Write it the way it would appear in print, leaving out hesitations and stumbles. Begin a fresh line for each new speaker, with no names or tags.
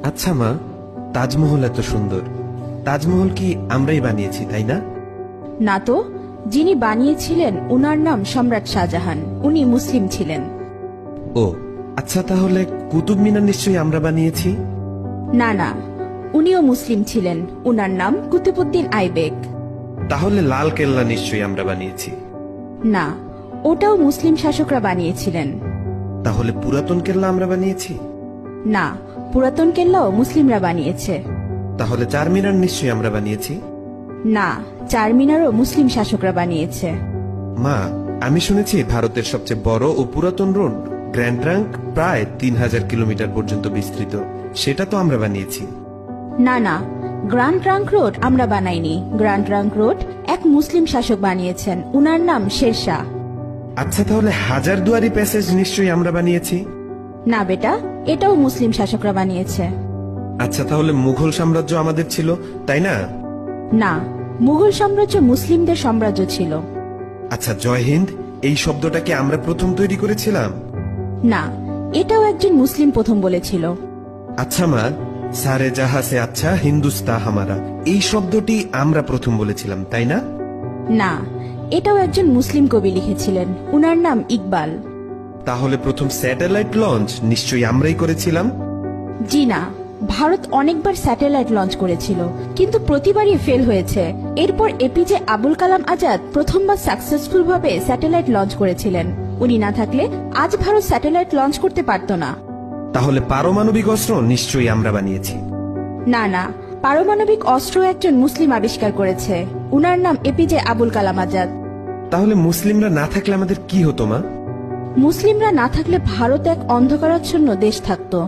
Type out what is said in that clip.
আচ্ছা মা, তাজমহল এত সুন্দর, তাজমহল কি আমরাই বানিয়েছি তাই না?
না তো, যিনি বানিয়েছিলেন উনার নাম সম্রাট শাহজাহান, উনি মুসলিম ছিলেন।
ও আচ্ছা, তাহলে কুতুব মিনার নিশ্চয়ই আমরা বানিয়েছি?
না না, উনিও মুসলিম ছিলেন, উনার নাম কুতুবউদ্দিন আইবেক।
তাহলে লাল কেল্লা নিশ্চয়ই আমরা বানিয়েছি?
না, ওটাও মুসলিম শাসকরা বানিয়েছিলেন।
তাহলে পুরাতন কেল্লা আমরা বানিয়েছি?
না, পুরাতন কেল্লাও মুসলিমরা বানিয়েছে।
তাহলে চারমিনার নিশ্চয়ই আমরা বানিয়েছি?
না, চারমিনারও মুসলিম শাসকরা বানিয়েছে।
মা, আমি শুনেছি ভারতের সবচেয়ে বড় ও পুরাতন রোড গ্র্যান্ড ট্রাঙ্ক প্রায় 3000 কিলোমিটার পর্যন্ত বিস্তৃত, সেটা তো আমরা বানিয়েছি।
না না, গ্র্যান্ড ট্রাঙ্ক রোড আমরা বানাইনি। গ্র্যান্ড ট্রাঙ্ক রোড এক মুসলিম শাসক বানিয়েছেন, উনার নাম শেরশাহ।
আচ্ছা, তাহলে হাজারদুয়ারি প্যাসেজ নিশ্চয়ই আমরা বানিয়েছি?
না বেটা, এটাও মুসলিম শাসকরা বানিয়েছে।
আচ্ছা, তাহলে মুঘল সাম্রাজ্য আমাদের ছিল তাই না?
না, মুঘল সাম্রাজ্য মুসলিমদের সাম্রাজ্য ছিল।
আচ্ছা, জয় হিন্দ এই শব্দটা কি আমরা প্রথম তৈরি করেছিলাম?
না, এটাও একজন মুসলিম প্রথম বলেছিল।
আচ্ছা মা, সারে জাহা সে আচ্ছা হিন্দুস্তা হামারা এই শব্দটি আমরা প্রথম বলেছিলাম তাই না?
না, এটাও একজন মুসলিম কবি লিখেছিলেন, উনার নাম ইকবাল।
তাহলে প্রথম স্যাটেলাইট লঞ্চ নিশ্চয়ই আমরাই করেছিলাম?
জি না, ভারত অনেকবার স্যাটেলাইট লঞ্চ করেছিল, কিন্তু প্রতিবারই ফেল হয়েছে। এরপর এপিজে আবুল কালাম আজাদ প্রথমবার সাকসেসফুল ভাবে স্যাটেলাইট লঞ্চ করেছিলেন। উনি না থাকলে আজ ভারত স্যাটেলাইট লঞ্চ করতে পারত না।
তাহলে পারমাণবিক অস্ত্র নিশ্চয়ই আমরা বানিয়েছি?
না না, পারমাণবিক অস্ত্র একজন মুসলিম আবিষ্কার করেছে, উনার নাম এপিজে আবুল কালাম আজাদ।
তাহলে মুসলিমরা না থাকলে আমাদের কি হতো মা?
মুসলিমরা না থাকলে ভারত এক অন্ধকারাচ্ছন্ন দেশ থাকতো।